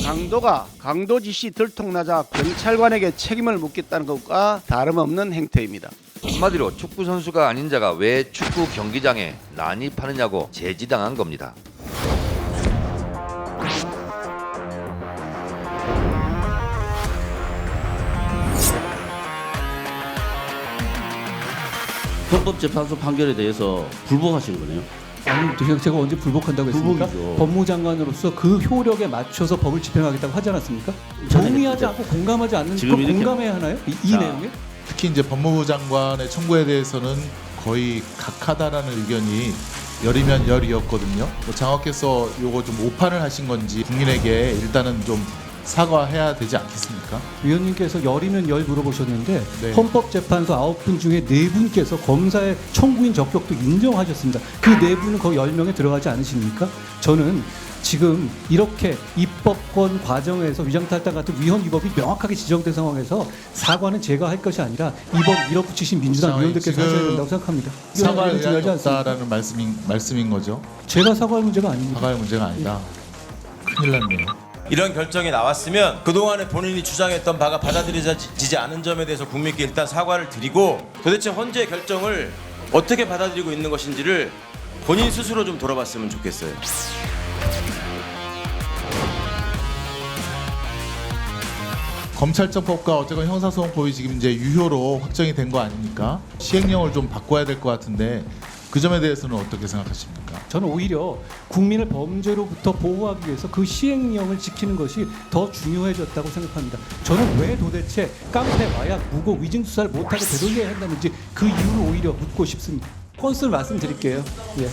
강도가 강도짓이 들통나자 경찰관에게 책임을 묻겠다는 것과 다름없는 행태입니다. 한마디로 축구 선수가 아닌 자가 왜 축구 경기장에 난입하느냐고 제지당한 겁니다. 헌법재판소 판결에 대해서 불복하시는 거네요. 아니, 제가 언제 불복한다고 했습니까? 불복이죠. 법무장관으로서 그 효력에 맞춰서 법을 집행하겠다고 하지 않았습니까? 동의하지 않고 공감하지 않는 그 지금 이렇게- 공감해야 하나요? 이 내용에? 특히 이제 법무부 장관의 청구에 대해서는 거의 각하다라는 의견이 열이면 열이었거든요. 뭐 장관께서 요거 좀 오판을 하신 건지 국민에게 일단은 좀 사과해야 되지 않겠습니까? 위원님께서 열이면 열 물어보셨는데 네. 헌법재판소 9분 중에 4분께서 검사의 청구인 적격도 인정하셨습니다. 그 4분은 거의 10명에 들어가지 않으십니까? 저는 지금 이렇게 입법권 과정에서 위장탈당 같은 위헌 위법이 명확하게 지정된 상황에서 사과는 제가 할 것이 아니라 이번 밀어붙이신 민주당 장관님, 의원들께서 하셔야 된다고 생각합니다. 사과할 이런 의향이 중요하지 않습니까? 없다라는 말씀인 거죠. 제가 사과할 문제가 아닙니다. 사과할 문제가 아니다. 큰일 났네요. 이런 결정이 나왔으면 그동안에 본인이 주장했던 바가 받아들여지지 않은 점에 대해서 국민께 일단 사과를 드리고 도대체 헌재의 결정을 어떻게 받아들이고 있는 것인지를 본인 스스로 좀 돌아봤으면 좋겠어요. 검찰청법과 어쨌건 형사소송법이 지금 이제 유효로 확정이 된 거 아닙니까? 시행령을 좀 바꿔야 될 것 같은데 그 점에 대해서는 어떻게 생각하십니까? 저는 오히려 국민을 범죄로부터 보호하기 위해서 그 시행령을 지키는 것이 더 중요해졌다고 생각합니다. 저는 왜 도대체 깡패, 마약, 무고, 위증 수사를 못하게 되돌려야 한다는지 그 이유를 오히려 묻고 싶습니다. 건수를 말씀드릴게요. 예.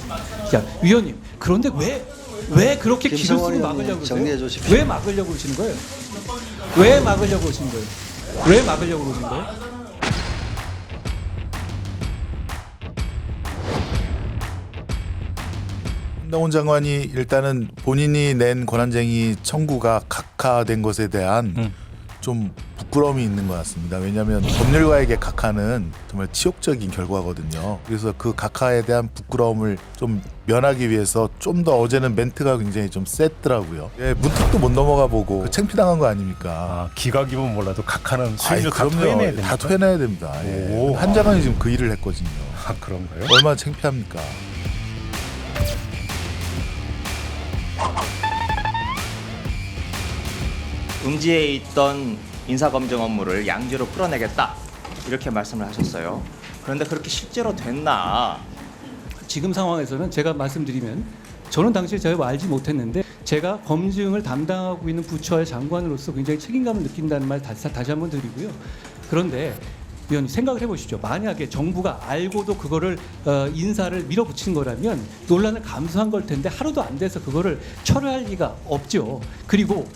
자, 위원님, 그런데 왜 그렇게 길을 쓰고 막으려고 그러세요? 왜 막으려고 그러시는 거예요? 왜 막으려고 그러시는 거예요? 왜 막으려고 그러시는 거예요? 한동훈 장관이 일단은 본인이 낸 권한쟁의 청구가 각하된 것에 대한 좀 부끄러움이 있는 것 같습니다. 왜냐하면 법률가에게 각하는 정말 치욕적인 결과거든요. 그래서 그 각하에 대한 부끄러움을 좀 면하기 위해서 좀 더 어제는 멘트가 굉장히 좀 셌더라고요. 예, 문턱도 못 넘어가 보고 그 창피당한 거 아닙니까? 아, 기각이면 몰라도 각하는 아이, 수익을 다 그럼요. 토해내야 됩니다. 다 토해내야 됩니다. 예. 오. 한 장관이 지금 그 일을 했거든요. 아, 그런가요? 얼마나 창피합니까? 음지에 있던 인사검증 업무를 양지로 풀어내겠다 이렇게 말씀을 하셨어요. 그런데 그렇게 실제로 됐나? 지금 상황에서는 제가 말씀드리면 저는 당시에 제가 알지 못했는데 제가 검증을 담당하고 있는 부처의 장관으로서 굉장히 책임감을 느낀다는 말 다시 한번 드리고요. 그런데 위원님 생각을 해보시죠. 만약에 정부가 알고도 그거를 인사를 밀어붙인 거라면 논란을 감수한 걸 텐데 하루도 안 돼서 그거를 철회할 리가 없죠. 그리고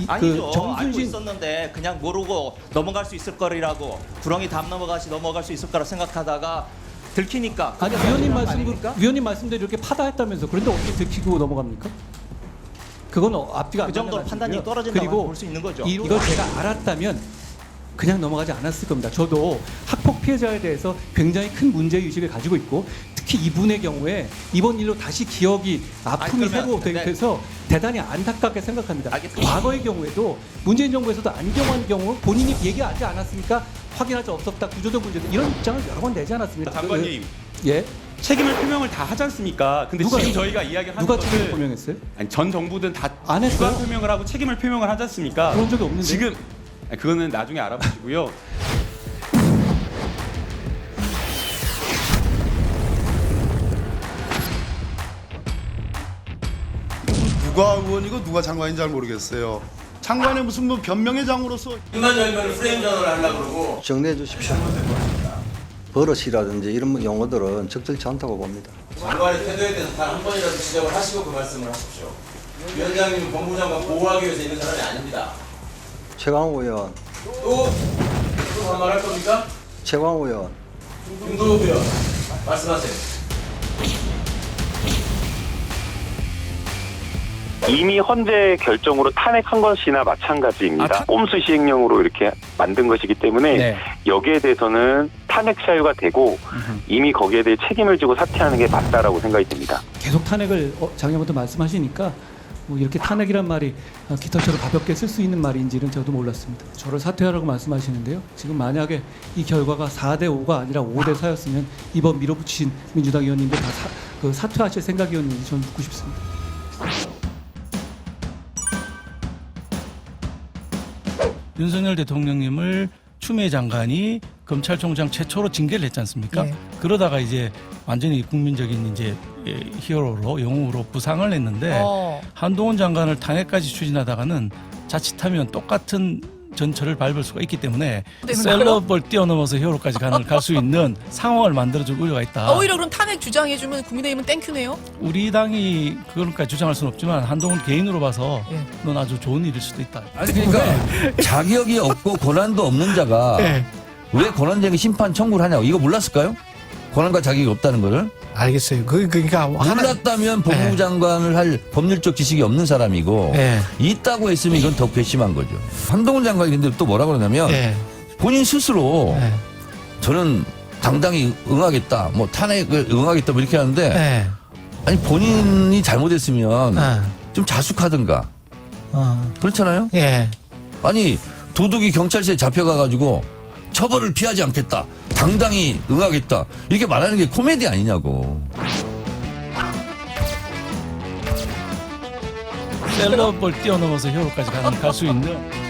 아니죠. 알고 정순신 있었는데 그냥 모르고 넘어갈 수 있을 거리라고 구렁이 담 넘어갈 수 있을 거라 생각하다가 들키니까 아니 위원님 말씀대로 이렇게 파다했다면서 그런데 어떻게 들키고 넘어갑니까? 그건 앞뒤가 그 안 정도로 맞는 판단이 말씀이고요. 떨어진다고 그리고 볼 수 있는 거죠. 이걸 제가 알았다면 그냥 넘어가지 않았을 겁니다. 저도 학폭 피해자에 대해서 굉장히 큰 문제의식을 가지고 있고 특히 이분의 경우에 이번 일로 다시 기억이 아픔이 새로 돼서 대단히 안타깝게 생각합니다. 알겠습니다. 과거의 경우에도 문재인 정부에서도 안경환 경우 본인이 얘기하지 않았습니까? 확인할 수 없었다. 구조적 문제도 이런 입장을 여러 번 내지 않았습니까? 장관님, 예. 책임을 표명을 다 하지 않습니까? 근데 누가 지금 저희가 이야기하는 누가 것을 책임을 표명했어요? 아니, 전 정부든 다 안 했어요? 주관 표명을 하고 책임을 표명을 하지 않습니까? 그런 적이 없는데. 지금 아니, 그거는 나중에 알아보시고요. 누가 의원이고 누가 장관인지 잘 모르겠어요. 장관의 무슨 뭐 변명의 장으로서 입만 열면 프레임 전환을 하려고 그러고 정리해 주십시오. 버릇이라든지 이런 용어들은 적절치 않다고 봅니다. 장관의 태도에 대해서 단 한 번이라도 지적을 하시고 그 말씀을 하십시오. 위원장님은 법무부 장관 보호하기 위해서 있는 사람이 아닙니다. 최광우 의원, 또 반말할 겁니까? 최광우 의원. 윤도욱 의원 말씀하세요. 이미 헌재 결정으로 탄핵한 것이나 마찬가지입니다. 꼼수 시행령으로 이렇게 만든 것이기 때문에 여기에 대해서는 탄핵 사유가 되고 이미 거기에 대해 책임을 지고 사퇴하는 게 맞다라고 생각이 듭니다. 계속 탄핵을 작년부터 말씀하시니까 뭐 이렇게 탄핵이란 말이 깃털처럼 가볍게 쓸 수 있는 말인지는 저도 몰랐습니다. 저를 사퇴하라고 말씀하시는데요. 지금 만약에 이 결과가 4대 5가 아니라 5대 4였으면 이번 밀어붙이신 민주당 의원님들 다 사퇴하실 생각이었는지 저는 묻고 싶습니다. 윤석열 대통령님을 추미애 장관이 검찰총장 최초로 징계를 했지 않습니까? 네. 그러다가 이제 완전히 국민적인 이제 히어로로 영웅으로 부상을 했는데 한동훈 장관을 탄핵까지 추진하다가는 자칫하면 똑같은 전철을 밟을 수가 있기 때문에 셀럽을 뛰어넘어서 히어로까지 갈 수 있는 상황을 만들어줄 우려가 있다. 오히려 그럼 탄핵 주장해주면 국민의힘은 땡큐네요? 우리 당이 그걸까지 주장할 수는 없지만 한동훈 개인으로 봐서 넌 아주 좋은 일일 수도 있다. 아니 그러니까 자격이 없고 권한도 없는 자가 왜 권한쟁의 심판 청구를 하냐고 이거 몰랐을까요? 권한과 자격이 없다는 거를? 알겠어요. 그러니까 몰랐다면 법무부 장관을 할 법률적 지식이 없는 사람이고 있다고 했으면 이건 더 괘씸한 거죠. 한동훈 장관이 근데 또 뭐라고 그러냐면 본인 스스로 저는 당당히 응하겠다, 뭐 탄핵을 응하겠다 뭐 이렇게 하는데 아니 본인이 잘못했으면 좀 자숙하든가 그렇잖아요. 아니 도둑이 경찰서에 잡혀가가지고 처벌을 피하지 않겠다, 당당히 응하겠다 이렇게 말하는 게 코미디 아니냐고. 셀럽을 뛰어넘어서 히어로까지 갈 수 있는